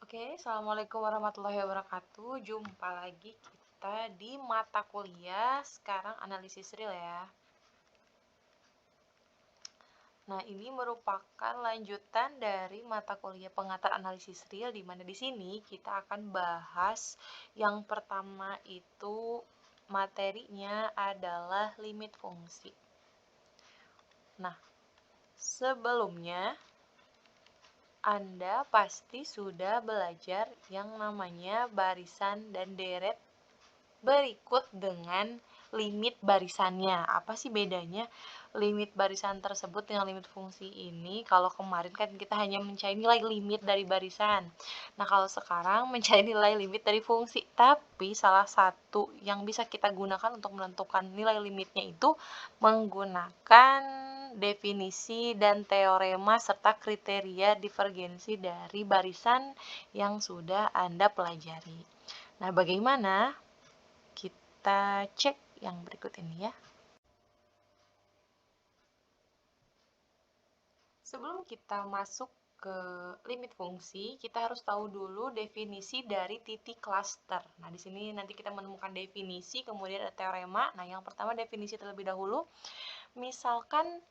Oke, Assalamualaikum warahmatullahi wabarakatuh. Jumpa lagi kita di mata kuliah sekarang analisis real ya. Nah, ini merupakan lanjutan dari mata kuliah pengantar analisis real, di mana di sini kita akan bahas yang pertama itu materinya adalah limit fungsi. Nah, sebelumnya Anda pasti sudah belajar yang namanya barisan dan deret berikut dengan limit barisannya. Apa sih bedanya limit barisan tersebut dengan limit fungsi ini? Kalau kemarin kan kita hanya mencari nilai limit dari barisan. Nah, kalau sekarang mencari nilai limit dari fungsi. Tapi salah satu yang bisa kita gunakan untuk menentukan nilai limitnya itu menggunakan definisi dan teorema serta kriteria divergensi dari barisan yang sudah Anda pelajari. Nah, bagaimana? Kita cek yang berikut ini ya. Sebelum kita masuk ke limit fungsi, kita harus tahu dulu definisi dari titik cluster. Nah, di sini nanti kita menemukan definisi, kemudian ada teorema. Nah, yang pertama definisi terlebih dahulu. Misalkan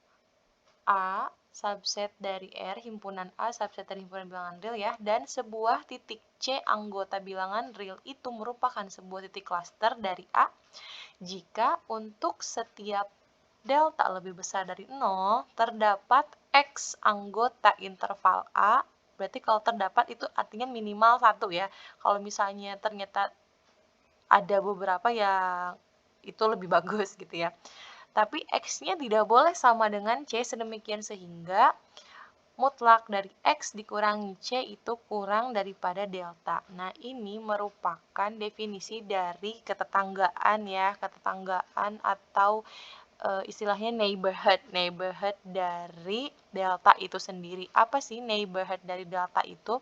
A subset dari R, himpunan A subset dari himpunan bilangan real ya, dan sebuah titik C anggota bilangan real itu merupakan sebuah titik cluster dari A jika untuk setiap delta lebih besar dari 0, terdapat X anggota interval A, berarti kalau terdapat itu artinya minimal 1 ya. Kalau misalnya ternyata ada beberapa yang itu lebih bagus gitu ya. Tapi X-nya tidak boleh sama dengan C sedemikian sehingga mutlak dari X dikurangi C itu kurang daripada delta. Nah, ini merupakan definisi dari ketetanggaan ya, ketetanggaan atau istilahnya neighborhood dari delta itu sendiri. Apa sih neighborhood dari delta itu?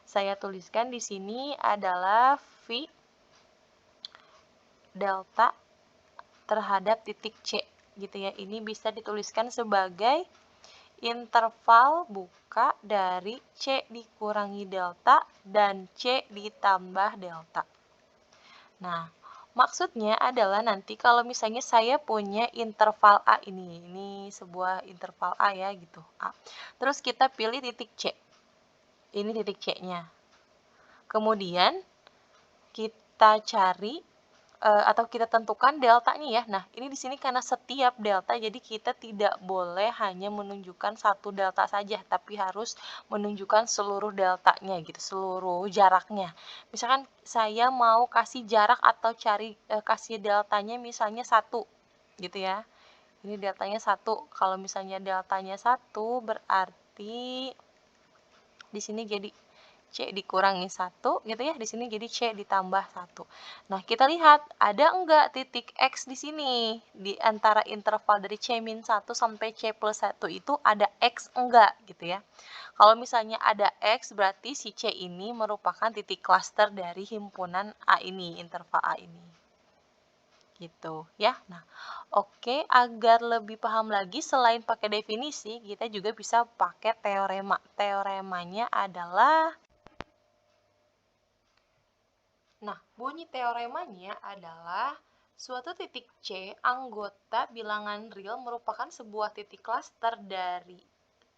Saya tuliskan di sini adalah V delta terhadap titik C gitu ya. Ini bisa dituliskan sebagai interval buka dari C dikurangi delta dan C ditambah delta. Nah, maksudnya adalah nanti kalau misalnya saya punya interval A ini sebuah interval A ya gitu, A. Terus kita pilih titik C. Ini titik C-nya. Kemudian kita cari atau kita tentukan deltanya ya. Nah, ini di sini karena setiap delta, jadi kita tidak boleh hanya menunjukkan satu delta saja, tapi harus menunjukkan seluruh deltanya gitu, seluruh jaraknya. Misalkan saya mau kasih jarak atau cari kasih deltanya misalnya 1 gitu ya. Ini deltanya 1. Kalau misalnya deltanya 1 berarti di sini jadi C dikurangi 1 gitu ya, di sini jadi C ditambah 1. Nah, kita lihat ada enggak titik X di sini? Di antara interval dari C-1 sampai C+1 itu ada X enggak gitu ya. Kalau misalnya ada X berarti si C ini merupakan titik cluster dari himpunan A ini, interval A ini. Gitu ya. Nah, oke, agar lebih paham lagi selain pakai definisi, kita juga bisa pakai teorema. Teoremanya adalah bunyi teoremanya adalah suatu titik C anggota bilangan real merupakan sebuah titik cluster dari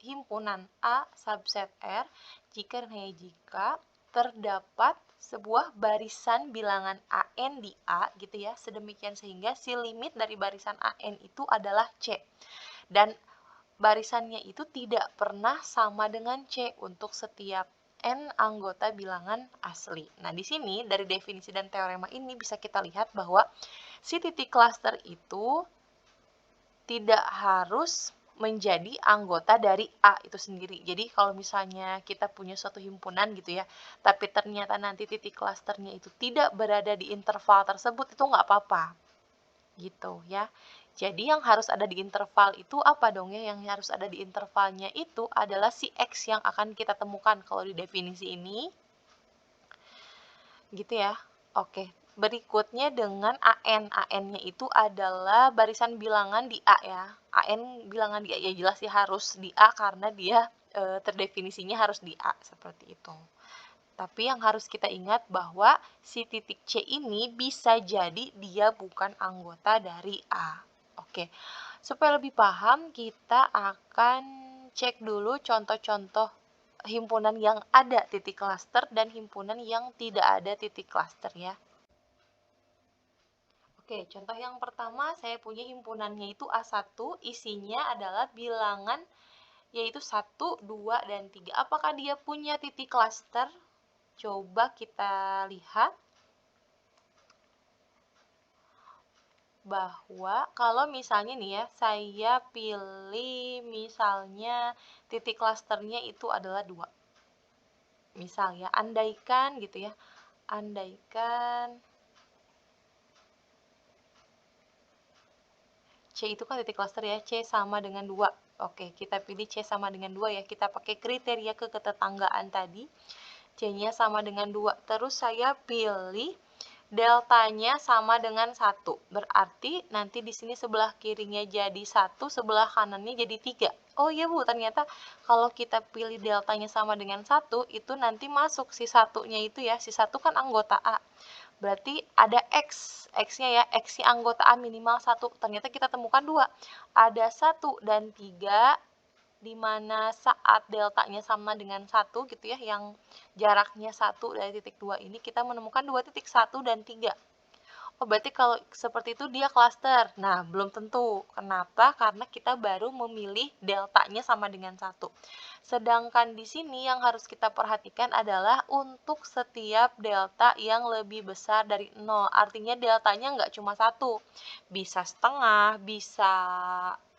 himpunan A subset R jika dan hanya jika terdapat sebuah barisan bilangan AN di A gitu ya, sedemikian sehingga si limit dari barisan AN itu adalah C. Dan barisannya itu tidak pernah sama dengan C untuk setiap N anggota bilangan asli. Nah, di sini dari definisi dan teorema ini bisa kita lihat bahwa si titik cluster itu tidak harus menjadi anggota dari A itu sendiri. Jadi kalau misalnya kita punya suatu himpunan gitu ya, tapi ternyata nanti titik clusternya itu tidak berada di interval tersebut, itu nggak apa-apa. Gitu ya. Jadi yang harus ada di interval itu apa dong ya? Yang harus ada di intervalnya itu adalah si X yang akan kita temukan kalau di definisi ini. Gitu ya. Oke. Berikutnya dengan AN. AN-nya itu adalah barisan bilangan di A ya. AN bilangan di A ya jelas ya harus di A karena dia terdefinisinya harus di A seperti itu. Tapi yang harus kita ingat bahwa si titik C ini bisa jadi dia bukan anggota dari A. Oke, supaya lebih paham kita akan cek dulu contoh-contoh himpunan yang ada titik klaster dan himpunan yang tidak ada titik klaster ya. Oke, contoh yang pertama saya punya himpunannya itu A1, isinya adalah bilangan yaitu 1, 2, dan 3. Apakah dia punya titik klaster? Coba kita lihat bahwa kalau misalnya nih ya, saya pilih misalnya titik klasternya itu adalah 2. Misal ya, andaikan gitu ya, andaikan C itu kan titik klaster ya, C sama dengan 2. Oke, kita pilih C sama dengan 2 ya, kita pakai kriteria ketetanggaan tadi. C-nya sama dengan 2. Terus saya pilih deltanya sama dengan 1. Berarti nanti di sini sebelah kirinya jadi 1, sebelah kanannya jadi 3. Oh iya Bu, ternyata kalau kita pilih deltanya sama dengan 1, itu nanti masuk si satunya itu ya. Si 1 kan anggota A. Berarti ada X. X-nya ya, X si anggota A minimal 1. Ternyata kita temukan 2. Ada 1 dan 3 di mana saat deltanya sama dengan 1 gitu ya, yang jaraknya 1 dari titik 2 ini, kita menemukan 2 titik 1 dan 3. Oh, berarti kalau seperti itu dia klaster. Nah, belum tentu. Kenapa? Karena kita baru memilih deltanya sama dengan 1. Sedangkan di sini yang harus kita perhatikan adalah untuk setiap delta yang lebih besar dari 0. Artinya deltanya nggak cuma 1. Bisa setengah, bisa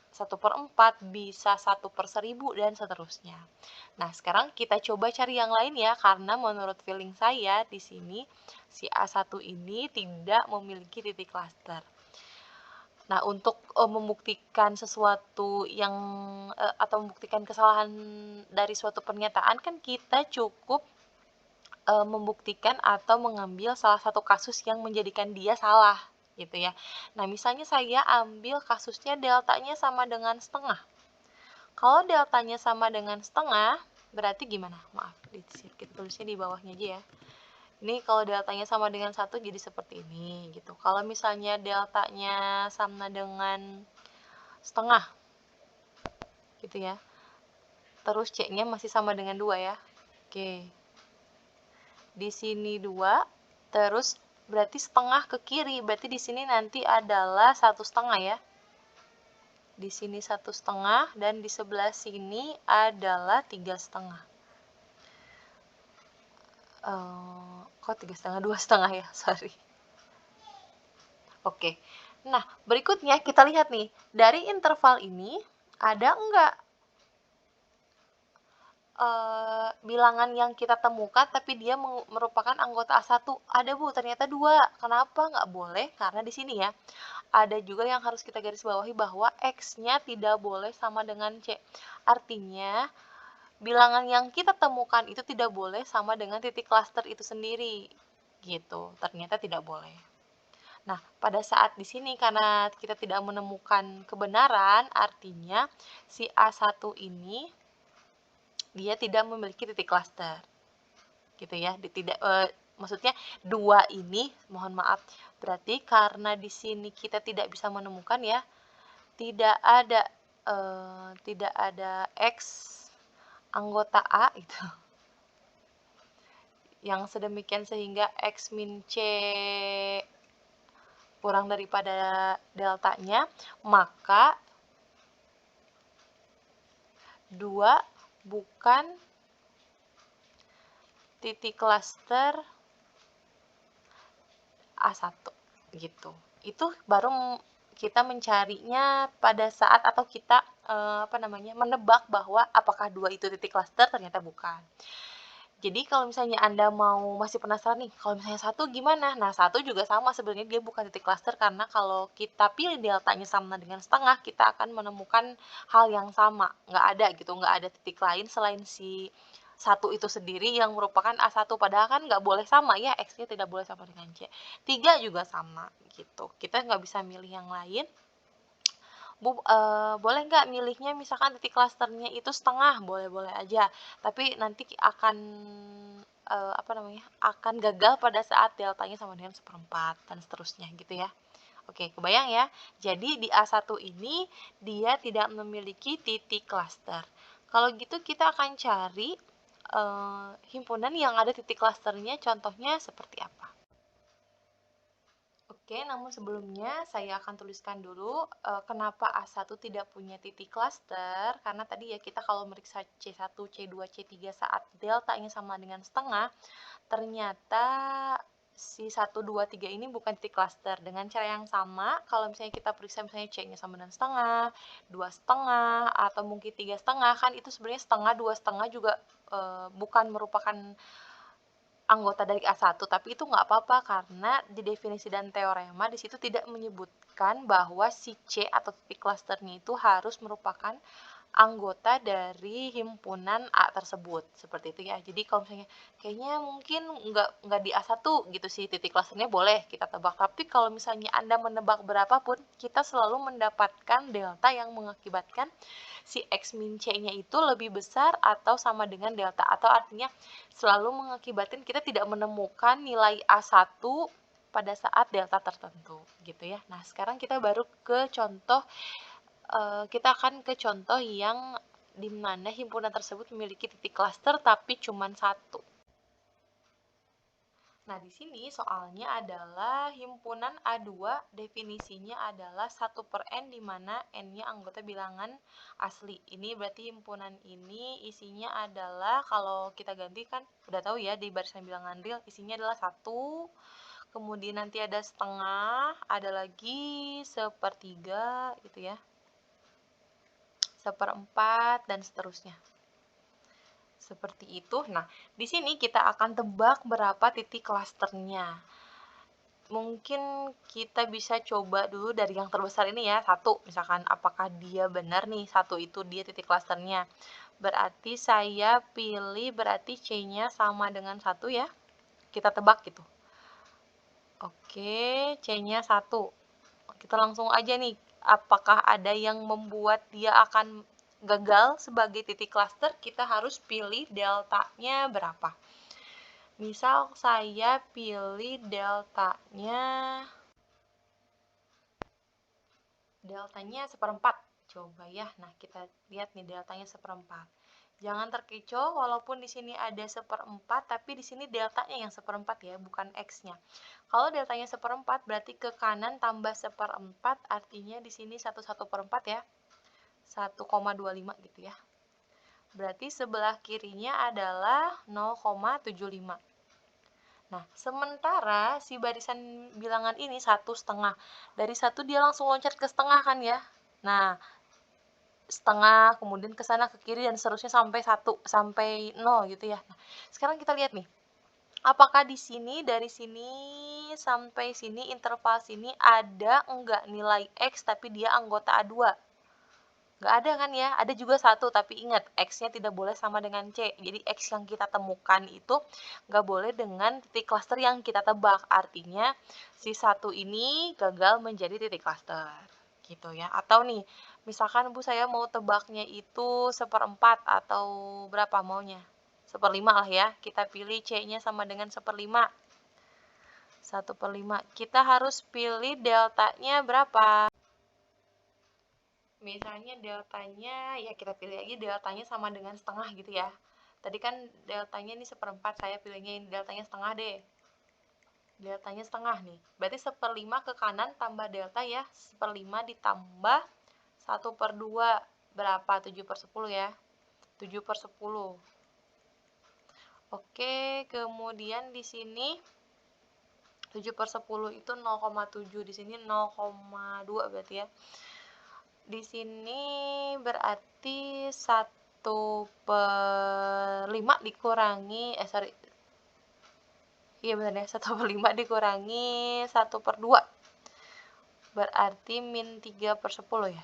1/4, bisa 1/1000, dan seterusnya. Nah, sekarang kita coba cari yang lain ya, karena menurut feeling saya di sini si A1 ini tidak memiliki titik klaster. Nah, untuk membuktikan sesuatu yang atau membuktikan kesalahan dari suatu pernyataan kan kita cukup membuktikan atau mengambil salah satu kasus yang menjadikan dia salah gitu ya. Nah, misalnya saya ambil kasusnya deltanya sama dengan setengah. Kalau deltanya sama dengan setengah, berarti gimana? Maaf, kita tulisnya di bawahnya aja ya. Ini kalau deltanya sama dengan 1 jadi seperti ini gitu. Kalau misalnya deltanya sama dengan setengah gitu ya. Terus C-nya masih sama dengan 2 ya. Oke. Di sini 2, terus berarti setengah ke kiri, berarti di sini nanti adalah 1/2 ya. Di sini 1/2 dan di sebelah sini adalah 3/2. Kok 3/2, 2/2 ya, sorry. Oke, nah berikutnya kita lihat nih, dari interval ini ada enggak bilangan yang kita temukan tapi dia merupakan anggota A1? Ada Bu, ternyata 2. Kenapa nggak boleh? Karena di sini ya, ada juga yang harus kita garis bawahi bahwa X-nya tidak boleh sama dengan C. Artinya, bilangan yang kita temukan itu tidak boleh sama dengan titik klaster itu sendiri. Gitu, ternyata tidak boleh. Nah, pada saat di sini karena kita tidak menemukan kebenaran, artinya si A1 ini dia tidak memiliki titik klaster. Gitu ya, maksudnya 2 ini, mohon maaf, berarti karena di sini kita tidak bisa menemukan ya, tidak ada X anggota A itu yang sedemikian sehingga X min C kurang daripada deltanya, maka 2 bukan titik klaster A1 gitu. Itu baru kita mencarinya pada saat atau kita menebak bahwa apakah 2 itu titik klaster, ternyata bukan. Jadi kalau misalnya Anda masih penasaran nih, kalau misalnya 1 gimana? Nah, 1 juga sama sebenarnya dia bukan titik klaster karena kalau kita pilih deltanya sama dengan setengah, kita akan menemukan hal yang sama. Nggak ada gitu, nggak ada titik lain selain si 1 itu sendiri yang merupakan A1. Padahal kan nggak boleh sama ya, X-nya tidak boleh sama dengan C. 3 juga sama gitu. Kita nggak bisa milih yang lain. Boleh nggak milihnya misalkan titik klasternya itu setengah? Boleh-boleh aja, tapi nanti akan, akan gagal pada saat deltanya sama dengan 1/4 dan seterusnya gitu ya. Oke, kebayang ya? Jadi di A1 ini dia tidak memiliki titik klaster. Kalau gitu kita akan cari himpunan yang ada titik klasternya, contohnya seperti apa. Oke, namun sebelumnya saya akan tuliskan dulu kenapa A1 tidak punya titik klaster, karena tadi ya kita kalau meriksa C1, C2, C3 saat deltanya sama dengan setengah, ternyata si 1, 2, 3 ini bukan titik klaster. Dengan cara yang sama, kalau misalnya kita periksa misalnya C-nya sama dengan setengah, 2,5, atau mungkin 3,5, kan itu sebenarnya setengah, 2,5 juga bukan merupakan anggota dari A1, tapi itu nggak apa-apa karena di definisi dan teorema di situ tidak menyebutkan bahwa si C atau titik klasternya itu harus merupakan anggota dari himpunan A tersebut, seperti itu ya. Jadi kalau misalnya kayaknya mungkin nggak di A1 gitu sih, titik klasternya boleh kita tebak. Tapi kalau misalnya Anda menebak berapapun, kita selalu mendapatkan delta yang mengakibatkan si X min C-nya itu lebih besar atau sama dengan delta. Atau artinya selalu mengakibatkan kita tidak menemukan nilai A1 pada saat delta tertentu gitu ya. Nah, sekarang kita baru ke contoh kita akan ke contoh yang di mana himpunan tersebut memiliki titik klaster tapi cuma satu. Nah, di sini soalnya adalah himpunan A2 definisinya adalah 1/n di mana n-nya anggota bilangan asli. Ini berarti himpunan ini isinya adalah, kalau kita ganti kan udah tahu ya di barisan bilangan real isinya adalah 1, kemudian nanti ada setengah, ada lagi 1/3 gitu ya. 1/4 dan seterusnya. Seperti itu. Nah, di sini kita akan tebak berapa titik klasternya. Mungkin kita bisa coba dulu dari yang terbesar ini ya, 1. Misalkan apakah dia benar nih, 1 itu dia titik klasternya. Berarti saya pilih berarti C-nya sama dengan 1 ya. Kita tebak gitu. Oke, C-nya 1. Kita langsung aja nih, apakah ada yang membuat dia akan gagal sebagai titik klaster, kita harus pilih deltanya berapa. Misal saya pilih deltanya 1/4. Coba ya, nah kita lihat nih deltanya 1/4. Jangan terkecoh, walaupun di sini ada 1/4, tapi di sini deltanya yang 1/4 ya, bukan X-nya. Kalau deltanya 1/4, berarti ke kanan tambah 1/4, artinya di sini 1/4 ya. 1,25 gitu ya. Berarti sebelah kirinya adalah 0,75. Nah, sementara si barisan bilangan ini 1,5. Dari 1 dia langsung loncat ke setengah kan ya. Nah, setengah, kemudian ke sana ke kiri dan seterusnya sampai 1 sampai 0 gitu ya. Nah, sekarang kita lihat nih. Apakah di sini dari sini sampai sini interval sini ada enggak nilai X tapi dia anggota A2? Nggak ada kan ya, ada juga 1, tapi ingat X-nya tidak boleh sama dengan C. Jadi X yang kita temukan itu nggak boleh dengan titik klaster yang kita tebak. Artinya si 1 ini gagal menjadi titik klaster. Gitu ya. Atau nih, misalkan Bu saya mau tebaknya itu 1/4 atau berapa maunya? 1/5 lah ya. Kita pilih C-nya sama dengan 1/5. 1/5. Kita harus pilih deltanya berapa? Misalnya deltanya, ya kita pilih lagi deltanya sama dengan setengah gitu ya. Tadi kan deltanya ini 1/4, saya pilihnya ini deltanya setengah deh. Deltanya setengah nih. Berarti 1/5 ke kanan tambah delta ya. 1/5 ditambah 1/2. Berapa? 7/10 ya. 7/10. Oke, kemudian di sini 7/10 itu 0,7. Di sini 0,2 berarti ya. Di sini berarti 1/5 dikurangi, iya benar ya, 1/5 dikurangi 1/2. Berarti min 3/10 ya.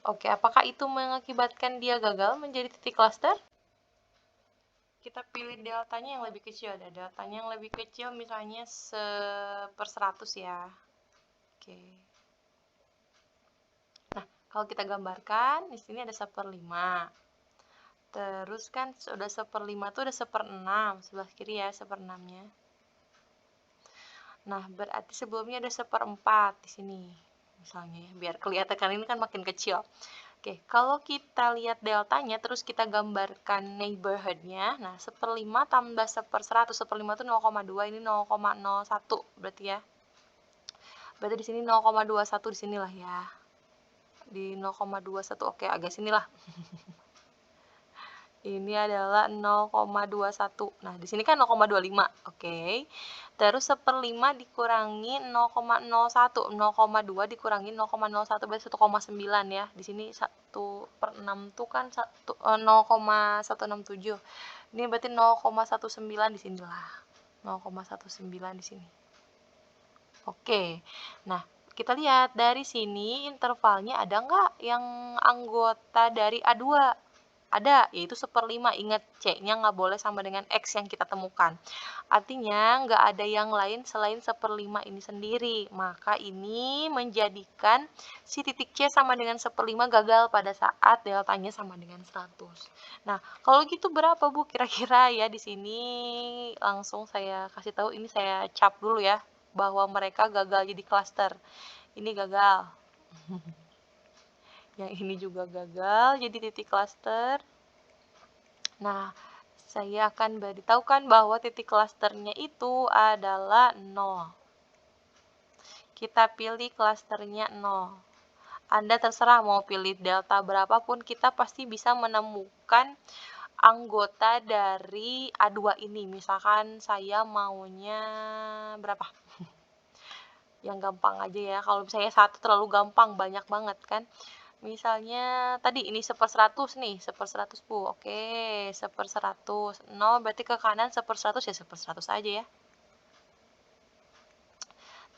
Oke, apakah itu mengakibatkan dia gagal menjadi titik klaster? kita pilih deltanya yang lebih kecil. Ada deltanya yang lebih kecil misalnya 1/100 ya. Oke. Nah, kalau kita gambarkan, di sini ada 1/5. Terus kan sudah 1/5 tuh udah 1/6, sebelah kiri ya 1/6-nya. Nah, berarti sebelumnya ada 1/4 di sini. Misalnya ya, biar kelihatan kan ini kan makin kecil. Oke, kalau kita lihat deltanya, terus kita gambarkan neighborhood-nya, nah 1/5 tambah 1/100, 1/5 itu 0,2, ini 0,01 berarti ya. Berarti di sini 0,21 di sinilah ya. Di 0,21, oke agak sinilah. Ini adalah 0,21. Nah, di sini kan 0,25, oke. Terus 1/5 dikurangi 0,01, 0,2 dikurangi 0,01 berarti 1,9 ya. Di sini 1/6 tuh kan 0,167. Ini berarti 0,19 di sinilah. 0,19 di sini. Oke. Nah, kita lihat dari sini intervalnya ada nggak yang anggota dari A2? Ada, yaitu 1/5. Ingat, C-nya nggak boleh sama dengan X yang kita temukan. Artinya, nggak ada yang lain selain 1/5 ini sendiri. Maka ini menjadikan si titik C sama dengan 1/5 gagal pada saat deltanya sama dengan 100. Nah, kalau gitu berapa, Bu? Kira-kira ya di sini langsung saya kasih tahu, ini saya cap dulu ya, bahwa mereka gagal jadi cluster. Ini gagal. Yang ini juga gagal jadi titik cluster. Nah, saya akan beritahukan bahwa titik clusternya itu adalah 0. Kita pilih clusternya 0. Anda terserah mau pilih delta berapapun, kita pasti bisa menemukan anggota dari A2 ini. Misalkan saya maunya berapa? Yang gampang aja ya. Kalau misalnya 1 terlalu gampang, banyak banget kan. Misalnya tadi ini 1/100 nih, 1/100 Bu. Oke, 1/100. 0 berarti ke kanan 1/100 ya 1/100 aja ya.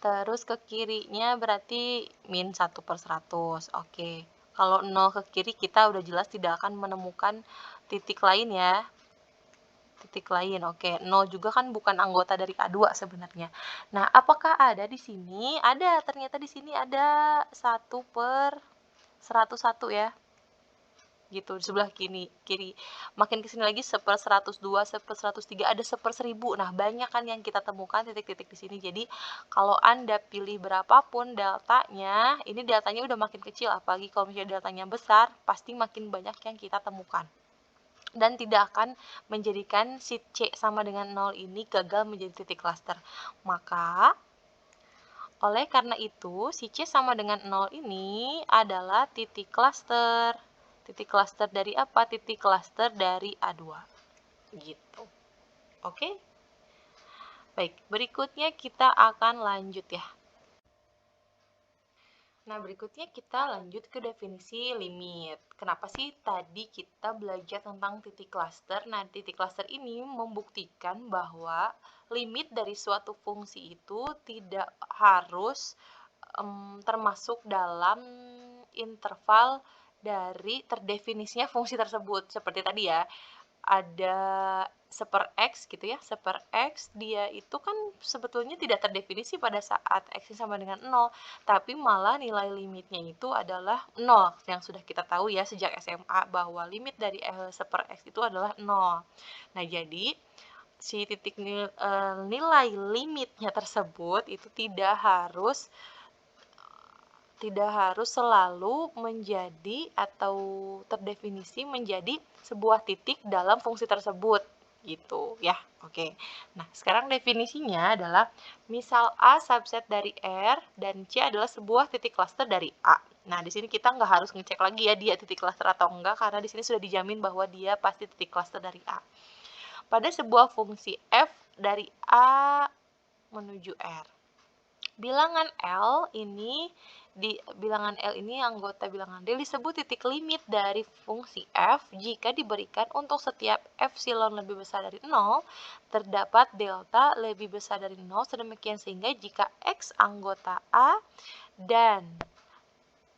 Terus ke kirinya berarti min 1/100. Oke. Kalau 0 ke kiri kita udah jelas tidak akan menemukan titik lain ya. Titik lain. Oke, 0 juga kan bukan anggota dari A2 sebenarnya. Nah, apakah ada di sini? Ada, ternyata di sini ada 1/101 ya. Gitu, di sebelah kiri. Makin kesini lagi 1/102, 1/103, ada 1/1000. Nah, banyak kan yang kita temukan titik-titik di sini. Jadi, kalau Anda pilih berapapun deltanya, ini deltanya udah makin kecil, apalagi kalau misalnya deltanya besar, pasti makin banyak yang kita temukan. Dan tidak akan menjadikan si C sama dengan 0 ini gagal menjadi titik cluster. Maka, oleh karena itu, si C sama dengan 0 ini adalah titik cluster. Titik cluster dari apa? Titik cluster dari A2. Gitu. Oke? Baik, berikutnya kita akan lanjut ya. Nah, berikutnya kita lanjut ke definisi limit. Kenapa sih tadi kita belajar tentang titik cluster? Nah, titik cluster ini membuktikan bahwa limit dari suatu fungsi itu tidak harus termasuk dalam interval dari terdefinisinya fungsi tersebut. Seperti tadi ya, ada 1/x gitu ya, 1/x dia itu kan sebetulnya tidak terdefinisi pada saat x sama dengan 0, tapi malah nilai limitnya itu adalah 0, yang sudah kita tahu ya sejak SMA bahwa limit dari 1/x itu adalah 0. Nah, jadi si titik nilai limitnya tersebut itu tidak harus selalu menjadi atau terdefinisi menjadi sebuah titik dalam fungsi tersebut gitu ya. Oke. Nah, sekarang definisinya adalah misal A subset dari R dan C adalah sebuah titik cluster dari A. Nah, di sini kita nggak harus ngecek lagi ya dia titik cluster atau enggak karena di sini sudah dijamin bahwa dia pasti titik cluster dari A. Pada sebuah fungsi f dari A menuju R. Bilangan L ini anggota bilangan D disebut titik limit dari fungsi f jika diberikan untuk setiap epsilon lebih besar dari 0 terdapat delta lebih besar dari 0 sedemikian sehingga jika x anggota A dan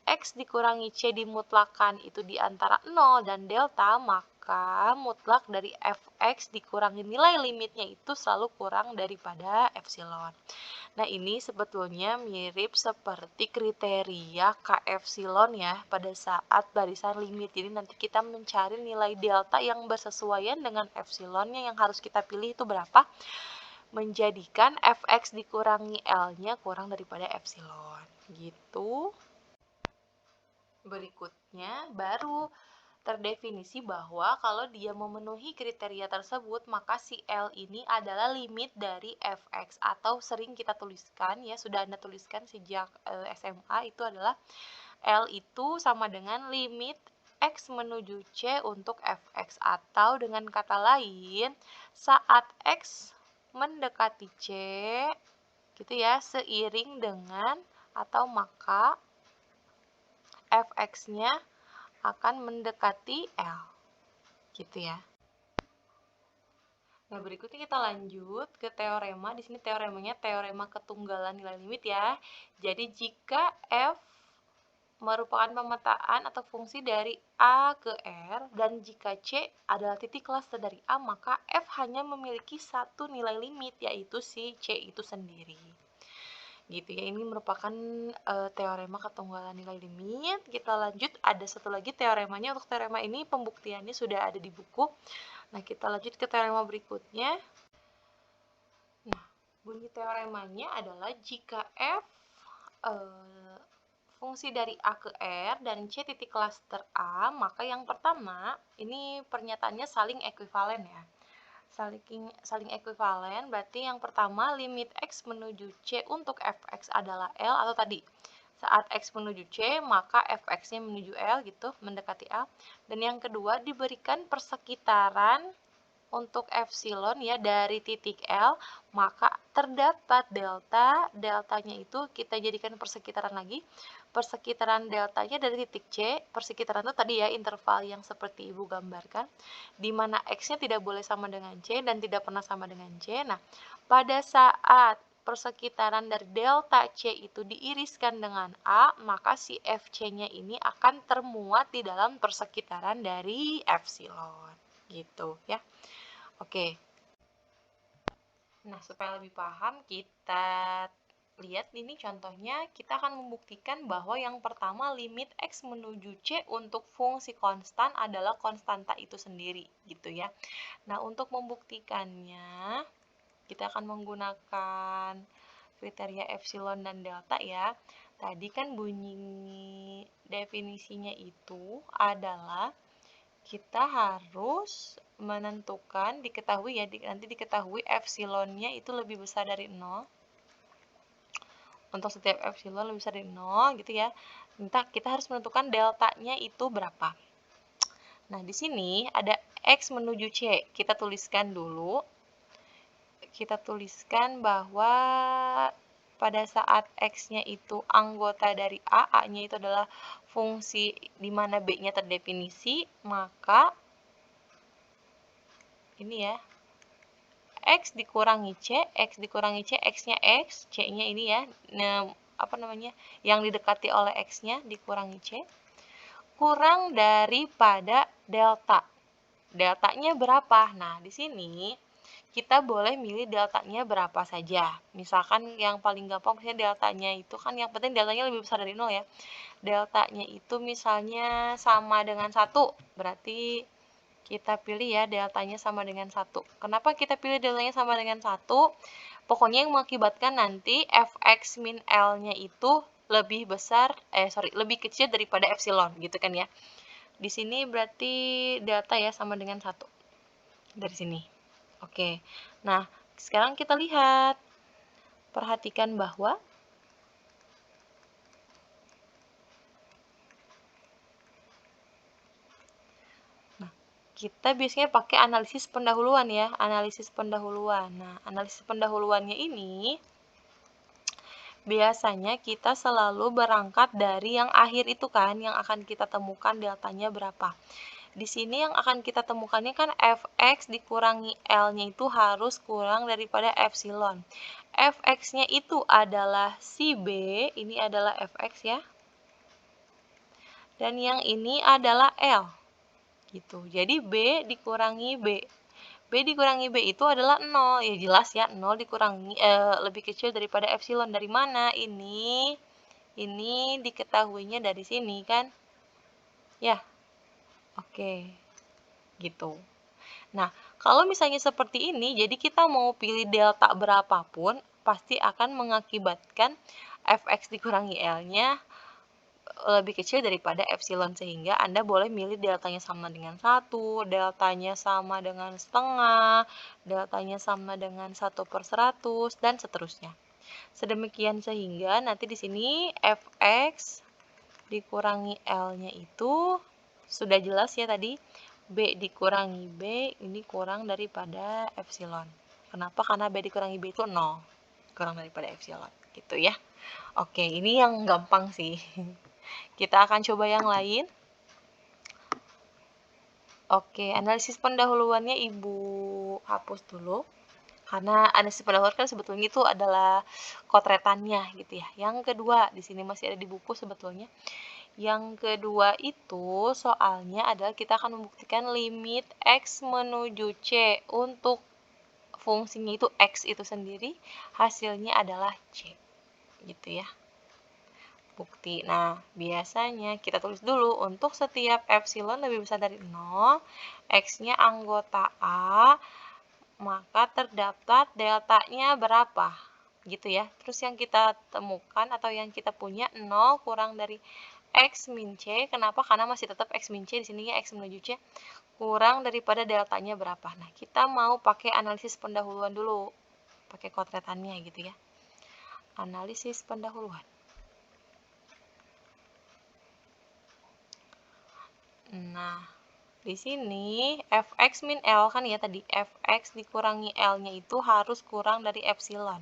x dikurangi C dimutlakan itu di antara 0 dan delta, maka maka mutlak dari fx dikurangi nilai limitnya itu selalu kurang daripada epsilon. Nah, ini sebetulnya mirip seperti kriteria K epsilon ya pada saat barisan limit. Jadi nanti kita mencari nilai delta yang bersesuaian dengan epsilonnya, yang harus kita pilih itu berapa, menjadikan fx dikurangi L-nya kurang daripada epsilon. Gitu. Berikutnya baru terdefinisi bahwa kalau dia memenuhi kriteria tersebut, maka si L ini adalah limit dari fx, atau sering kita tuliskan ya, sudah Anda tuliskan sejak SMA, itu adalah L itu sama dengan limit x menuju C untuk fx, atau dengan kata lain, saat x mendekati C gitu ya, seiring dengan atau maka fx-nya akan mendekati L, gitu ya. Nah, berikutnya kita lanjut ke teorema. Di sini teoremanya teorema ketunggalan nilai limit ya. Jadi jika f merupakan pemetaan atau fungsi dari A ke R, dan jika C adalah titik cluster dari A, maka f hanya memiliki satu nilai limit, yaitu si C itu sendiri. Gitu ya, ini merupakan teorema ketunggalan nilai limit. Kita lanjut, ada satu lagi teoremanya. Untuk teorema ini pembuktiannya sudah ada di buku. Nah, kita lanjut ke teorema berikutnya. Nah, bunyi teoremanya adalah jika f fungsi dari A ke R dan C titik cluster A, maka yang pertama, ini pernyataannya saling ekuivalen ya. Saling ekuivalen berarti yang pertama limit x menuju C untuk fx adalah L, atau tadi saat x menuju C maka fx-nya menuju L gitu, mendekati L. Dan yang kedua diberikan persekitaran untuk epsilon ya dari titik L, maka terdapat delta. Deltanya itu kita jadikan persekitaran lagi. Persekitaran deltanya dari titik C, persekitaran itu tadi ya interval yang seperti Ibu gambarkan, di mana X-nya tidak boleh sama dengan C dan tidak pernah sama dengan C. Nah, pada saat persekitaran dari delta C itu diiriskan dengan A, maka si FC-nya ini akan termuat di dalam persekitaran dari epsilon. Gitu ya. Oke. Nah, supaya lebih paham, kita lihat ini contohnya. Kita akan membuktikan bahwa yang pertama limit x menuju C untuk fungsi konstan adalah konstanta itu sendiri, gitu ya. Nah, untuk membuktikannya, kita akan menggunakan kriteria epsilon dan delta ya. Tadi kan bunyi definisinya itu adalah kita harus menentukan, diketahui ya, nanti diketahui epsilonnya itu lebih besar dari 0. Untuk setiap epsilon lebih besar dari 0 gitu ya. Entah kita harus menentukan deltanya itu berapa. Nah, di sini ada x menuju C. Kita tuliskan dulu. Kita tuliskan bahwa pada saat x-nya itu anggota dari A, A-nya itu adalah fungsi di mana B-nya terdefinisi, maka ini ya, x dikurangi C, x-nya x, C-nya ini ya, apa namanya, yang didekati oleh x-nya dikurangi C, kurang daripada delta. Deltanya berapa? Nah, di sini kita boleh milih deltanya berapa saja. Misalkan yang paling gampang misalnya deltanya itu kan, yang penting deltanya lebih besar dari 0 ya. Deltanya itu misalnya sama dengan 1, berarti kita pilih ya deltanya sama dengan 1. Kenapa kita pilih deltanya sama dengan 1? Pokoknya yang mengakibatkan nanti fx min L-nya itu lebih besar, lebih kecil daripada epsilon gitu kan ya. Di sini berarti delta ya sama dengan 1. Dari sini. Oke. Nah, sekarang kita lihat. Perhatikan bahwa kita biasanya pakai analisis pendahuluan ya, analisis pendahuluan. Nah, analisis pendahuluannya ini biasanya kita selalu berangkat dari yang akhir itu kan, yang akan kita temukan deltanya berapa. Di sini yang akan kita temukannya kan fx dikurangi L-nya itu harus kurang daripada epsilon. Fx-nya itu adalah si B, ini adalah fx ya. Dan yang ini adalah L. gitu. Jadi B dikurangi B. B dikurangi B itu adalah 0. Ya jelas ya, 0 dikurangi lebih kecil daripada epsilon. Dari mana? Ini diketahuinya dari sini kan? Ya. Oke. Gitu. Nah, kalau misalnya seperti ini, jadi kita mau pilih delta berapapun, pasti akan mengakibatkan fx dikurangi L-nya lebih kecil daripada epsilon, sehingga Anda boleh milih deltanya sama dengan 1, deltanya sama dengan setengah, deltanya sama dengan 1/100, dan seterusnya. Sedemikian sehingga nanti di sini fx dikurangi L-nya itu sudah jelas ya tadi, B dikurangi B ini kurang daripada epsilon. Kenapa? Karena B dikurangi B itu 0, kurang daripada epsilon, gitu ya. Oke, ini yang gampang sih. Kita akan coba yang lain. Oke, analisis pendahuluannya Ibu hapus dulu. Karena analisis pendahuluan kan sebetulnya itu adalah kotretannya gitu ya. Yang kedua, di sini masih ada di buku sebetulnya. Yang kedua itu soalnya adalah kita akan membuktikan limit X menuju C untuk fungsinya itu X itu sendiri, hasilnya adalah C. Gitu ya. Bukti. Nah, biasanya kita tulis dulu untuk setiap epsilon lebih besar dari 0, X-nya anggota A, maka terdapat deltanya berapa? Gitu ya. Terus yang kita temukan atau yang kita punya 0 kurang dari X min C. Kenapa? Karena masih tetap X min C, di sini ya X menuju C. Kurang daripada deltanya berapa. Nah, kita mau pakai analisis pendahuluan dulu. Pakai kotretannya gitu ya. Analisis pendahuluan. Nah, di sini fx min L kan ya tadi, fx dikurangi L-nya itu harus kurang dari epsilon.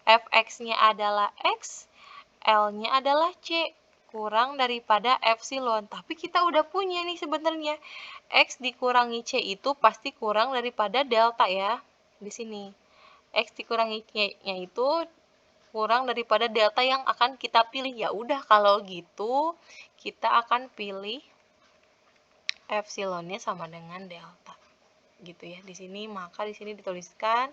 Fx-nya adalah X, L-nya adalah C, kurang daripada epsilon. Tapi kita udah punya nih sebenarnya. X dikurangi C itu pasti kurang daripada delta ya, di sini. X dikurangi C-nya itu kurang daripada delta yang akan kita pilih. Ya udah kalau gitu, kita akan pilih epsilonnya sama dengan delta gitu ya di sini. Maka di sini dituliskan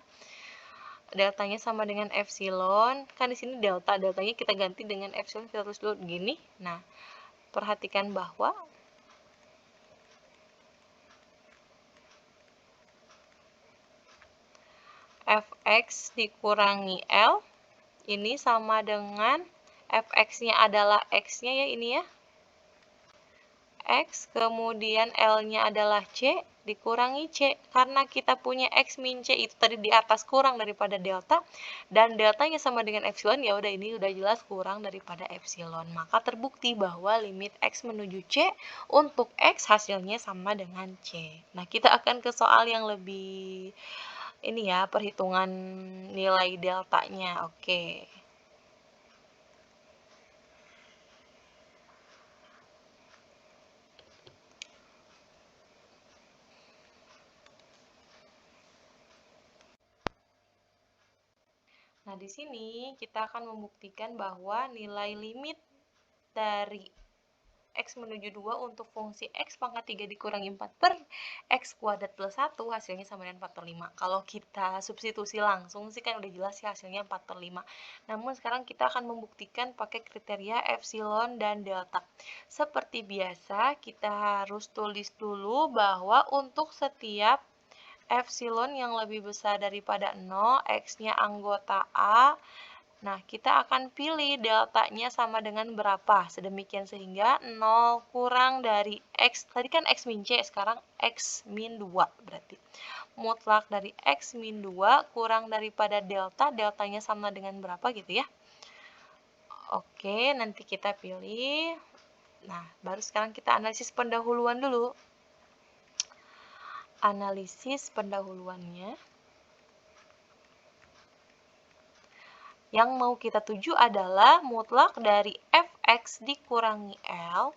deltanya sama dengan epsilon, kan di sini deltanya kita ganti dengan epsilon, kita tulis dulu begini. Nah, perhatikan bahwa fx dikurangi L ini sama dengan fx-nya adalah x-nya ya, ini ya X, kemudian L-nya adalah C, dikurangi C. Karena kita punya X min C itu tadi di atas kurang daripada delta, dan deltanya sama dengan epsilon, ya udah ini udah jelas kurang daripada epsilon. Maka terbukti bahwa limit X menuju C untuk X hasilnya sama dengan C. Nah, kita akan ke soal yang lebih ini ya, perhitungan nilai deltanya. Oke. Nah, di sini kita akan membuktikan bahwa nilai limit dari X menuju 2 untuk fungsi X pangkat 3 dikurangi 4 per X kuadrat plus 1 hasilnya sama dengan faktor 5. Kalau kita substitusi langsung sih kan udah jelas ya hasilnya 4 per 5. Namun sekarang kita akan membuktikan pakai kriteria epsilon dan delta. Seperti biasa, kita harus tulis dulu bahwa untuk setiap epsilon yang lebih besar daripada 0, X-nya anggota A. Nah, kita akan pilih deltanya sama dengan berapa. Sedemikian sehingga 0 kurang dari X. Tadi kan X min C, sekarang X min 2 berarti. Mutlak dari X min 2 kurang daripada delta. Deltanya sama dengan berapa gitu ya. Oke, nanti kita pilih. Nah, baru sekarang kita analisis pendahuluan dulu. Analisis pendahuluannya. Yang mau kita tuju adalah mutlak dari fx dikurangi L.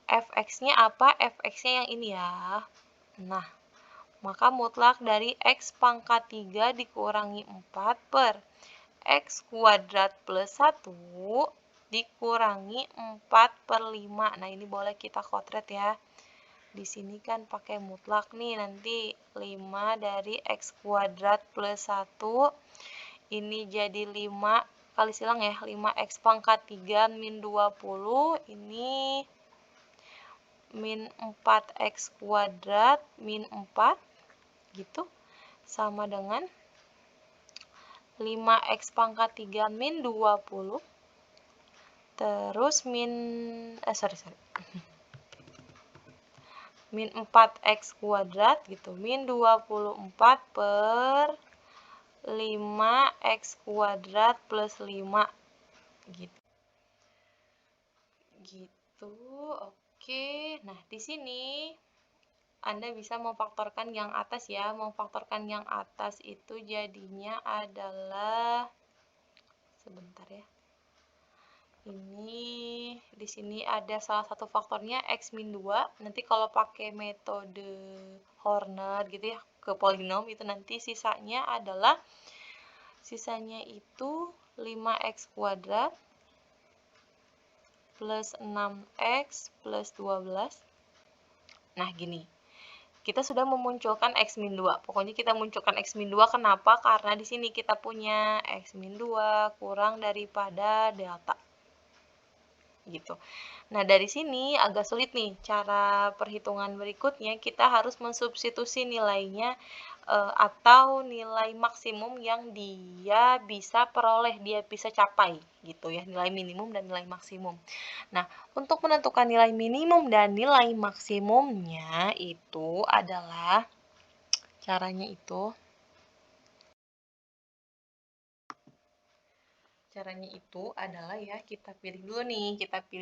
Fx-nya apa? Fx-nya yang ini ya. Nah, maka mutlak dari X pangkat 3 dikurangi 4 per X kuadrat plus 1 dikurangi 4 per 5. Nah, ini boleh kita kotret ya. Di sini kan pakai mutlak nih, nanti 5 dari X kuadrat plus 1. Ini jadi 5 kali silang ya, 5X pangkat 3 min 20. Ini min 4X kuadrat min 4. Gitu. Sama dengan 5X pangkat 3 min 20. Terus min min 4x kuadrat gitu, min 24 per 5x kuadrat plus 5 gitu. Oke. Nah, di sini Anda bisa memfaktorkan yang atas ya. Memfaktorkan yang atas itu jadinya adalah, sebentar ya. Ini di sini ada salah satu faktornya x min 2. Nanti kalau pakai metode Horner gitu ya, ke polinom itu nanti sisanya itu 5x kuadrat plus 6x plus 12. Nah, gini. Kita sudah memunculkan x min 2. Pokoknya kita munculkan x min 2 kenapa? Karena di sini kita punya x min 2 kurang daripada delta. Gitu. Nah, dari sini agak sulit nih cara perhitungan berikutnya, kita harus mensubstitusi nilainya atau nilai maksimum yang dia bisa peroleh, dia bisa capai gitu ya, nilai minimum dan nilai maksimum. Nah, untuk menentukan nilai minimum dan nilai maksimumnya itu adalah caranya itu adalah ya, kita pilih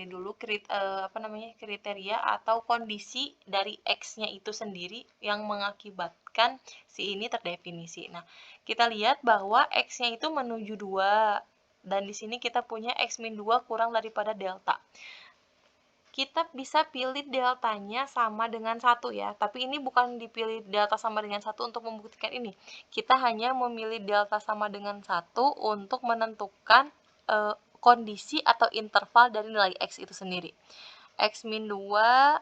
dulu kriteria atau kondisi dari X-nya itu sendiri yang mengakibatkan si ini terdefinisi. Nah, kita lihat bahwa X-nya itu menuju 2, dan di sini kita punya X min 2 kurang daripada delta. Kita bisa pilih deltanya sama dengan 1 ya, tapi ini bukan dipilih delta sama dengan 1 untuk membuktikan ini. Kita hanya memilih delta sama dengan 1 untuk menentukan kondisi atau interval dari nilai X itu sendiri. X min 2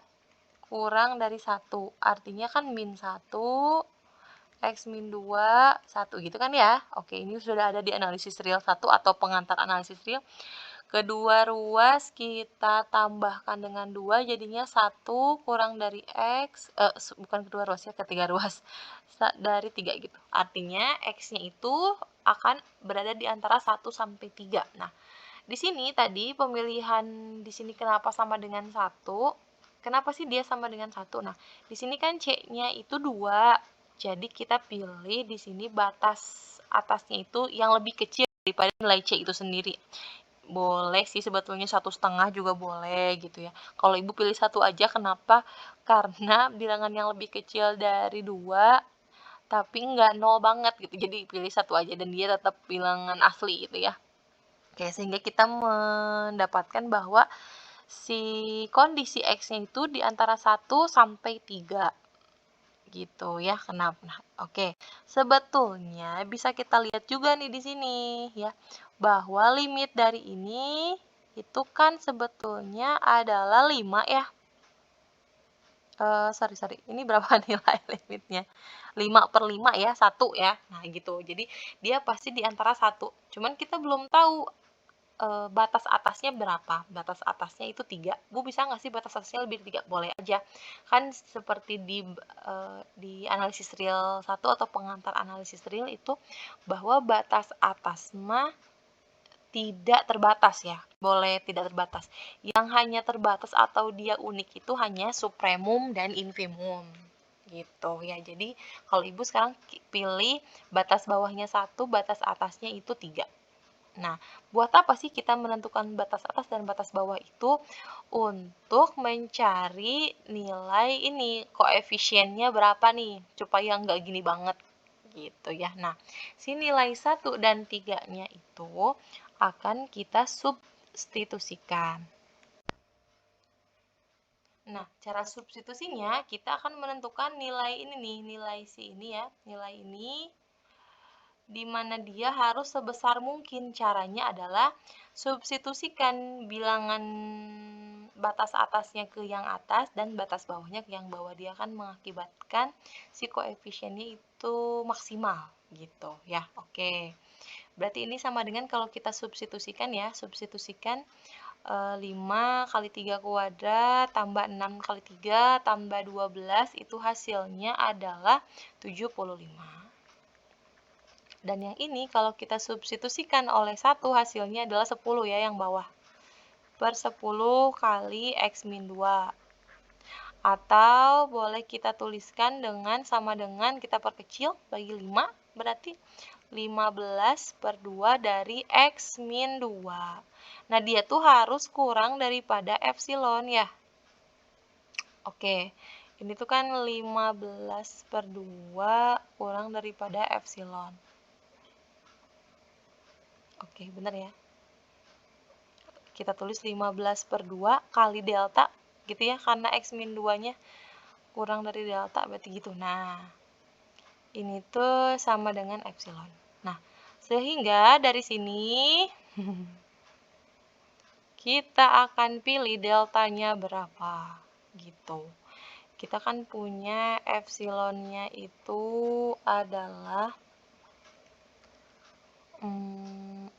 kurang dari 1, artinya kan min 1, X min 2, 1 gitu kan ya. Oke, ini sudah ada di analisis real 1 atau pengantar analisis real. Kedua ruas kita tambahkan dengan 2, jadinya 1 kurang dari X, bukan kedua ruas ya, ketiga ruas, dari 3 gitu. Artinya X-nya itu akan berada di antara 1 sampai 3. Nah, di sini tadi pemilihan di sini kenapa sama dengan 1? Kenapa sih dia sama dengan 1? Nah, di sini kan C-nya itu 2. Jadi kita pilih di sini batas atasnya itu yang lebih kecil daripada nilai C itu sendiri. Boleh sih sebetulnya 1,5 juga boleh gitu ya. Kalau ibu pilih 1 aja, kenapa? Karena bilangan yang lebih kecil dari 2 tapi nggak 0 banget gitu, jadi pilih 1 aja dan dia tetap bilangan asli gitu ya. Oke, sehingga kita mendapatkan bahwa si kondisi X-nya itu di antara 1 sampai 3 gitu ya. Kenapa? Nah, oke. Sebetulnya bisa kita lihat juga nih di sini ya, bahwa limit dari ini itu kan sebetulnya adalah 5 ya. Sorry. Ini berapa nilai limitnya? 5/5 ya, 1 ya. Nah, gitu. Jadi, dia pasti di antara 1. Cuman kita belum tahu batas atasnya berapa. Batas atasnya itu 3. Bu, bisa nggak sih batas atasnya lebih dari 3? Boleh aja. Kan seperti di analisis real 1 atau pengantar analisis real itu, bahwa batas atas mah tidak terbatas ya, boleh tidak terbatas. Yang hanya terbatas atau dia unik itu hanya supremum dan infimum gitu ya. Jadi kalau ibu sekarang pilih batas bawahnya 1, batas atasnya itu 3. Nah, buat apa sih kita menentukan batas atas dan batas bawah itu? Untuk mencari nilai ini, koefisiennya berapa nih, supaya nggak gini banget gitu ya. Nah, si nilai 1 dan 3-nya itu akan kita substitusikan. Nah, cara substitusinya kita akan menentukan nilai ini nih, nilai si ini ya, nilai ini di mana dia harus sebesar mungkin. Caranya adalah substitusikan bilangan batas atasnya ke yang atas dan batas bawahnya ke yang bawah. Dia akan mengakibatkan si koefisiennya itu maksimal gitu ya. Oke. Berarti ini sama dengan kalau kita substitusikan ya, substitusikan 5 kali 3 kuadrat tambah 6 kali 3 tambah 12 itu hasilnya adalah 75. Dan yang ini kalau kita substitusikan oleh 1 hasilnya adalah 10 ya yang bawah. Per 10 kali X min 2. Atau boleh kita tuliskan dengan sama dengan kita perkecil bagi 5 berarti 15 per 2 dari X min 2. Nah, dia tuh harus kurang daripada epsilon ya. Oke, ini tuh kan 15 per 2 kurang daripada epsilon. Oke, benar ya. Kita tulis 15 per 2 kali delta gitu ya, karena X min 2-nya kurang dari delta, berarti gitu. Nah, ini tuh sama dengan epsilon. Nah, sehingga dari sini kita akan pilih deltanya berapa gitu. Kita kan punya epsilonnya itu adalah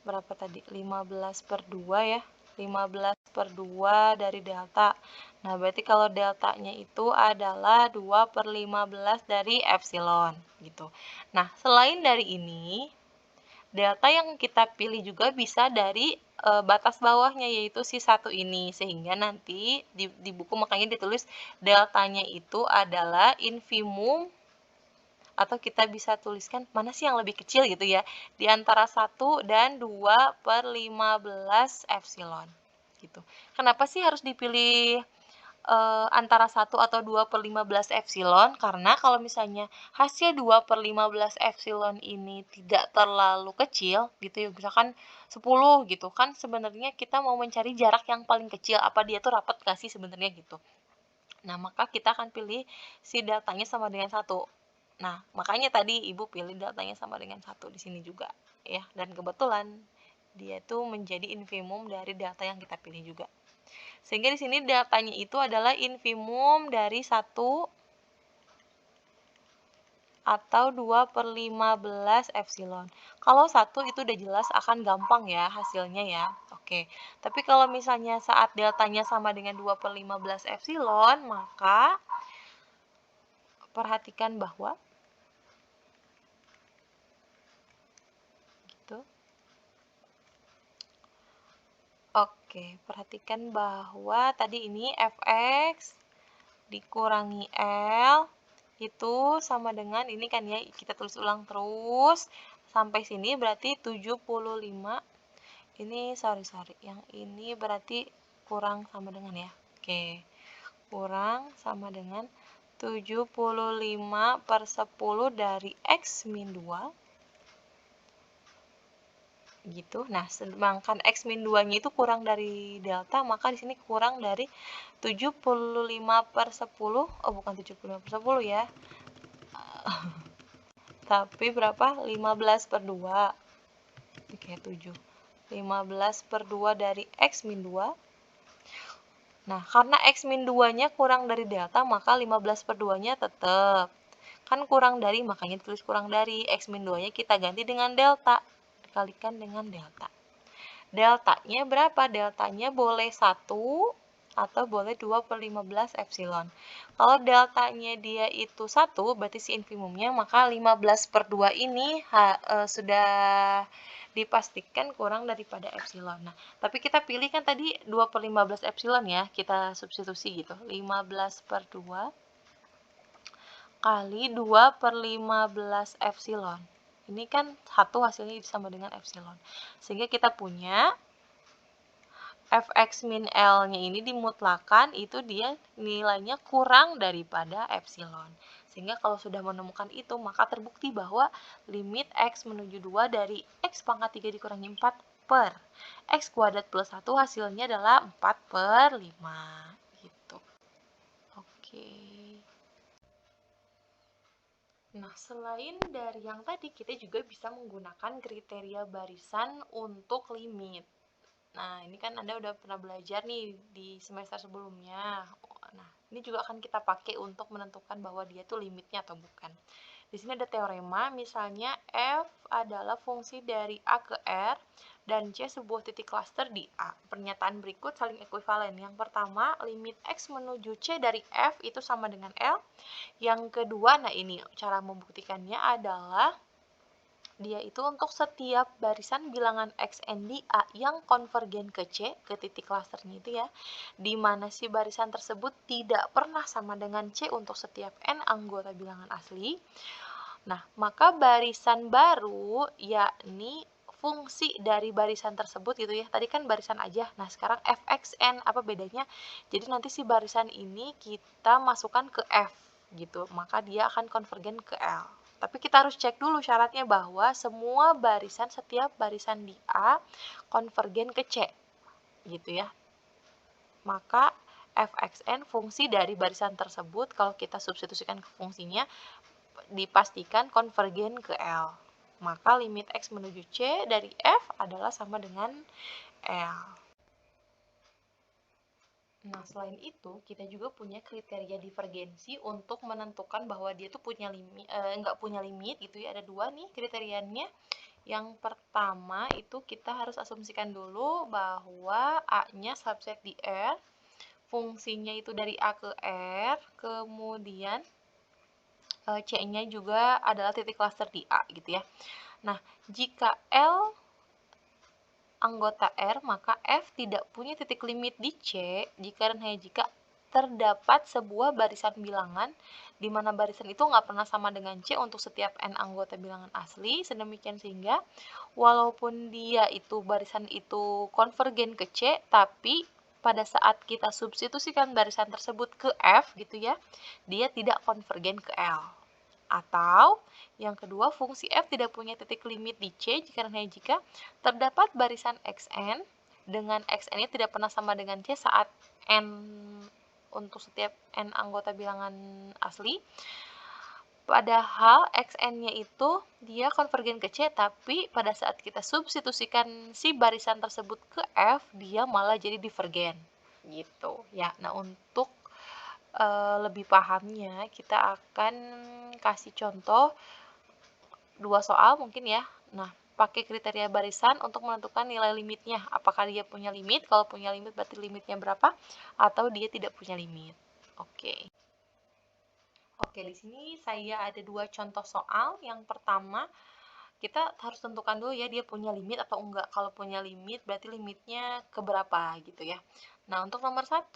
berapa tadi? 15 per 2 ya. 15 per 2 dari delta. Nah, berarti kalau deltanya itu adalah 2 per 15 dari epsilon gitu. Nah, selain dari ini, delta yang kita pilih juga bisa dari batas bawahnya, yaitu si 1 ini. Sehingga nanti di buku makanya ditulis deltanya itu adalah infimum, atau kita bisa tuliskan mana sih yang lebih kecil gitu ya, di antara 1 dan 2 per 15 epsilon gitu. Kenapa sih harus dipilih antara 1 atau 2 per 15 epsilon? Karena kalau misalnya hasil 2 per 15 epsilon ini tidak terlalu kecil gitu ya, misalkan 10 gitu kan, sebenarnya kita mau mencari jarak yang paling kecil, apa dia tuh rapat nggak sih sebenarnya gitu. Nah, maka kita akan pilih si datanya sama dengan 1. Nah, makanya tadi Ibu pilih datanya sama dengan 1 di sini juga ya. Dan kebetulan dia itu menjadi infimum dari data yang kita pilih juga. Sehingga di sini datanya itu adalah infimum dari 1 atau 2 per 15 epsilon. Kalau 1 itu udah jelas akan gampang ya hasilnya ya. Oke. Tapi kalau misalnya saat deltanya sama dengan 2 per 15 epsilon, maka perhatikan bahwa gitu. Oke, perhatikan bahwa tadi ini fx dikurangi L itu sama dengan ini kan ya, kita tulis ulang terus sampai sini berarti 75. Ini sorry, yang ini berarti kurang sama dengan ya. Oke, kurang sama dengan 75 per 10 dari X min 2 gitu. Nah, sedangkan X min 2-nya itu kurang dari delta, maka di sini kurang dari 75 per 10, oh bukan 75 per 10 ya, tapi berapa? 15 per 2, oke 7, 15 per 2 dari X min 2. Nah, karena X min 2-nya kurang dari delta, maka 15 per 2-nya tetap. Kan kurang dari, makanya tulis kurang dari. X min 2-nya kita ganti dengan delta, dikalikan dengan delta. Deltanya berapa? Deltanya boleh 1 atau boleh 2 per 15 epsilon. Kalau deltanya dia itu 1, berarti si infimumnya, maka 15 per 2 ini sudah dipastikan kurang daripada epsilon. Nah, tapi kita pilih kan tadi 2 per 15 epsilon ya, kita substitusi gitu. 15 per 2 kali 2 per 15 epsilon. Ini kan 1 hasilnya sama dengan epsilon. Sehingga kita punya fx min L-nya ini dimutlakan, itu dia nilainya kurang daripada epsilon. Sehingga kalau sudah menemukan itu, maka terbukti bahwa limit x menuju 2 dari x pangkat 3 dikurangi 4 per x kuadrat plus 1 hasilnya adalah 4 per 5. Gitu. Oke. Nah, selain dari yang tadi, kita juga bisa menggunakan kriteria barisan untuk limit. Nah, ini kan Anda udah pernah belajar nih di semester sebelumnya. Nah, ini juga akan kita pakai untuk menentukan bahwa dia tuh limitnya atau bukan. Di sini ada teorema, misalnya f adalah fungsi dari A ke R dan C sebuah titik klaster di A. Pernyataan berikut saling ekuivalen. Yang pertama, limit X menuju C dari F itu sama dengan L. Yang kedua, nah ini cara membuktikannya adalah dia itu untuk setiap barisan bilangan xn di A yang konvergen ke C, ke titik klasternya itu ya, di mana si barisan tersebut tidak pernah sama dengan C untuk setiap n anggota bilangan asli. Nah, maka barisan baru yakni fungsi dari barisan tersebut gitu ya. Tadi kan barisan aja. Nah, sekarang fxn apa bedanya? Jadi nanti si barisan ini kita masukkan ke F gitu. Maka dia akan konvergen ke L. Tapi kita harus cek dulu syaratnya bahwa semua barisan, setiap barisan di A konvergen ke C gitu ya. Maka fxn fungsi dari barisan tersebut kalau kita substitusikan ke fungsinya dipastikan konvergen ke L. Maka limit X menuju C dari F adalah sama dengan L. Nah, selain itu, kita juga punya kriteria divergensi untuk menentukan bahwa dia tuh punya limit, nggak punya limit gitu ya. Ada dua nih kriterianya. Yang pertama itu kita harus asumsikan dulu bahwa A-nya subset di R, fungsinya itu dari A ke R, kemudian C-nya juga adalah titik klaster di A gitu ya. Nah, jika L anggota R, maka F tidak punya titik limit di C jika dan hanya jika terdapat sebuah barisan bilangan di mana barisan itu nggak pernah sama dengan C untuk setiap N anggota bilangan asli, sedemikian sehingga walaupun dia itu barisan itu konvergen ke C, tapi pada saat kita substitusikan barisan tersebut ke F gitu ya, dia tidak konvergen ke L. Atau yang kedua, fungsi f tidak punya titik limit di C jika dan hanya jika terdapat barisan xn dengan xn-nya tidak pernah sama dengan C saat n untuk setiap n anggota bilangan asli. Padahal xn-nya itu dia konvergen ke C, tapi pada saat kita substitusikan si barisan tersebut ke F, dia malah jadi divergen. Gitu ya. Nah, untuk lebih pahamnya, kita akan kasih contoh dua soal mungkin ya. Nah, pakai kriteria barisan untuk menentukan nilai limitnya. Apakah dia punya limit? Kalau punya limit berarti limitnya berapa? Atau dia tidak punya limit. Oke. Oke, di sini saya ada dua contoh soal. Yang pertama, kita harus tentukan dulu ya dia punya limit atau enggak. Kalau punya limit berarti limitnya keberapa gitu ya. Nah, untuk nomor 1,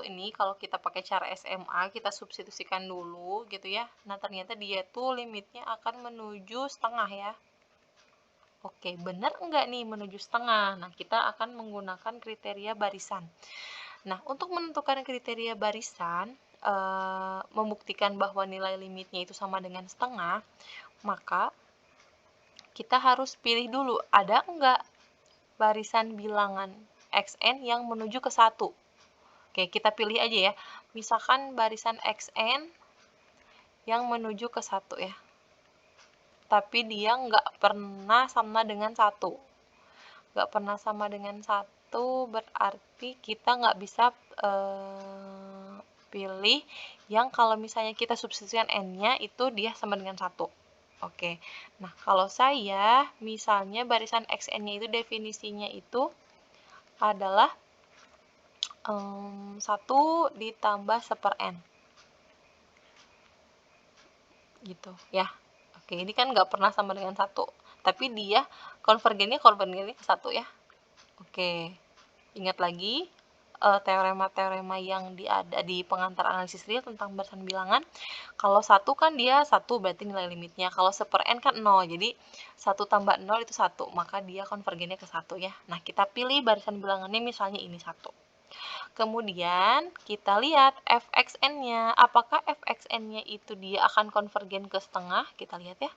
ini kalau kita pakai cara SMA, kita substitusikan dulu gitu ya. Nah, ternyata dia tuh limitnya akan menuju setengah ya. Oke, benar enggak nih menuju setengah? Nah, kita akan menggunakan kriteria barisan. Nah, untuk menentukan kriteria barisan, membuktikan bahwa nilai limitnya itu sama dengan setengah, maka kita harus pilih dulu, ada enggak barisan bilangan xn yang menuju ke 1. Oke, kita pilih aja ya. Misalkan barisan xn yang menuju ke 1 ya. Tapi dia nggak pernah sama dengan 1. Nggak pernah sama dengan 1 berarti kita nggak bisa pilih yang kalau misalnya kita substitusikan n-nya itu dia sama dengan 1. Oke, nah kalau saya misalnya barisan xn-nya itu definisinya itu adalah 1 ditambah 1/n gitu ya. Oke, ini kan nggak pernah sama dengan 1, tapi dia konvergennya ke 1 ya. Oke, ingat lagi teorema-teorema yang ada di pengantar analisis real tentang barisan bilangan. Kalau 1 kan dia 1 berarti nilai limitnya. Kalau 1/n kan 0. Jadi 1 tambah 0 itu 1. Maka dia konvergennya ke 1 ya. Nah, kita pilih barisan bilangannya misalnya ini 1. Kemudian kita lihat fxn-nya. Apakah fxn-nya itu dia akan konvergen ke setengah? Kita lihat ya.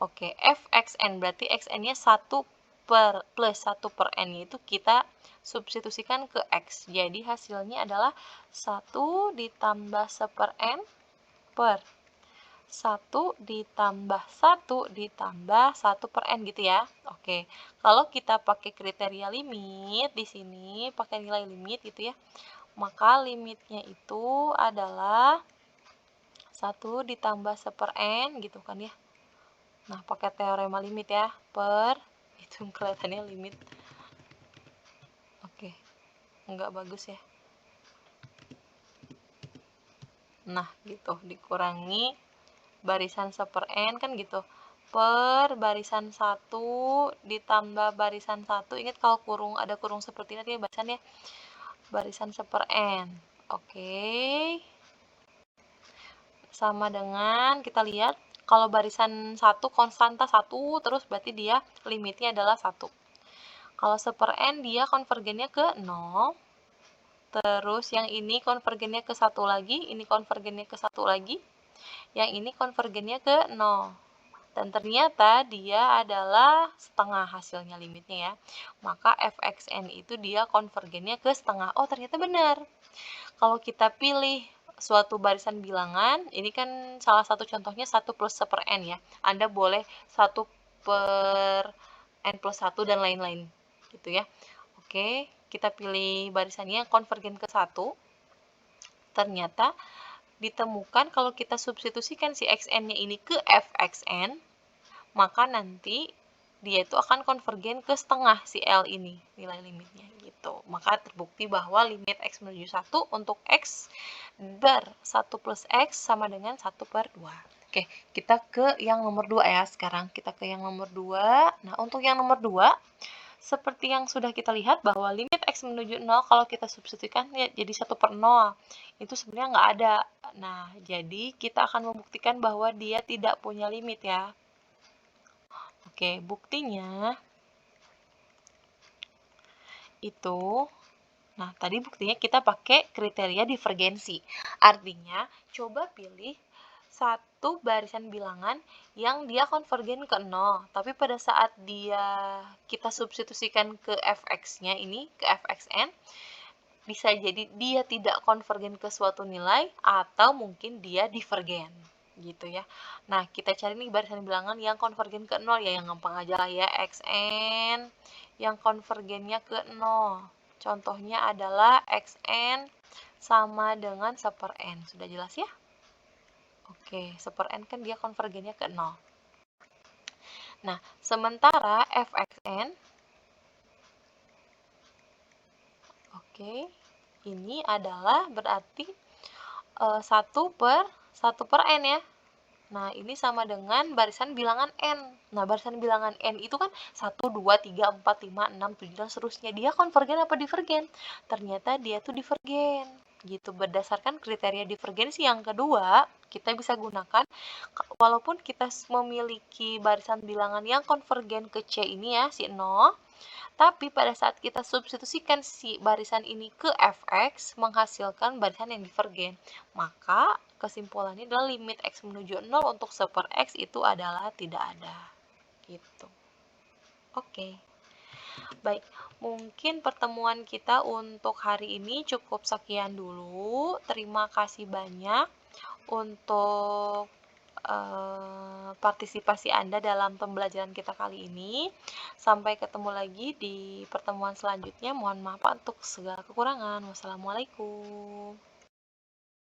Oke, fxn berarti xn-nya 1 plus 1 per n itu kita substitusikan ke x. Jadi hasilnya adalah 1 ditambah 1/n per 1 ditambah 1 ditambah 1 per N gitu ya. Oke, kalau kita pakai kriteria limit di sini, pakai nilai limit gitu ya, maka limitnya itu adalah 1 ditambah 1 per N gitu kan ya. Nah, pakai teorema limit ya, per, itu kelihatannya limit. Oke, nggak bagus ya. Nah, gitu, dikurangi barisan 1 per N kan gitu. Per barisan 1 ditambah barisan 1. Ingat kalau ada kurung seperti ini ya barisan ya. Barisan 1 per N. Oke. Sama dengan kita lihat kalau barisan 1 konstanta 1 terus berarti dia limitnya adalah 1. Kalau 1 per N dia konvergennya ke 0. Terus yang ini konvergennya ke 1 lagi, ini konvergennya ke 1 lagi. Yang ini konvergennya ke 0. Dan ternyata dia adalah setengah hasilnya limitnya ya. Maka fxn itu dia konvergennya ke setengah. Oh, ternyata benar. Kalau kita pilih suatu barisan bilangan, ini kan salah satu contohnya 1 plus 1 per N ya. Anda boleh 1 per N plus 1 dan lain-lain gitu ya. Oke, kita pilih barisannya konvergen ke 1. Ternyata ditemukan kalau kita substitusikan si xn-nya ini ke fxn, maka nanti dia itu akan konvergen ke setengah si L ini, nilai limitnya gitu. Maka terbukti bahwa limit X menuju 1 untuk X bar 1 plus X sama dengan 1 per 2. Oke, kita ke yang nomor 2 ya sekarang. Kita ke yang nomor 2. Nah, untuk yang nomor 2, seperti yang sudah kita lihat bahwa limit X menuju 0 kalau kita substitusikan ya jadi 1 per 0. Itu sebenarnya nggak ada. Nah, jadi kita akan membuktikan bahwa dia tidak punya limit ya. Oke, buktinya itu, nah tadi buktinya kita pakai kriteria divergensi. Artinya, coba pilih satu barisan bilangan yang dia konvergen ke 0, tapi pada saat kita substitusikan ke fx-nya ini, ke fxn, bisa jadi dia tidak konvergen ke suatu nilai, atau mungkin dia divergen gitu ya. Nah, kita cari nih barisan bilangan yang konvergen ke 0 ya, yang gampang aja lah ya, xn yang konvergennya ke 0. Contohnya adalah xn sama dengan 1 per n. Sudah jelas ya? Oke, 1 per n kan dia konvergennya ke 0. Nah, sementara fxn, oke, ini adalah berarti 1 per n ya. Nah, ini sama dengan barisan bilangan n. Nah, barisan bilangan n itu kan 1, 2, 3, 4, 5, 6, 7, dan seterusnya. Dia konvergen apa divergen? Ternyata dia tuh divergen. Gitu, berdasarkan kriteria divergensi yang kedua, kita bisa gunakan, walaupun kita memiliki barisan bilangan yang konvergen ke C ini ya, si 0, tapi pada saat kita substitusikan si barisan ini ke fx, menghasilkan barisan yang divergen. Maka kesimpulannya adalah limit x menuju 0 untuk 1 per x itu adalah tidak ada. Gitu. Oke. Baik, mungkin pertemuan kita untuk hari ini cukup sekian dulu. Terima kasih banyak untuk partisipasi Anda dalam pembelajaran kita kali ini. Sampai ketemu lagi di pertemuan selanjutnya. Mohon maaf untuk segala kekurangan. Wassalamualaikum.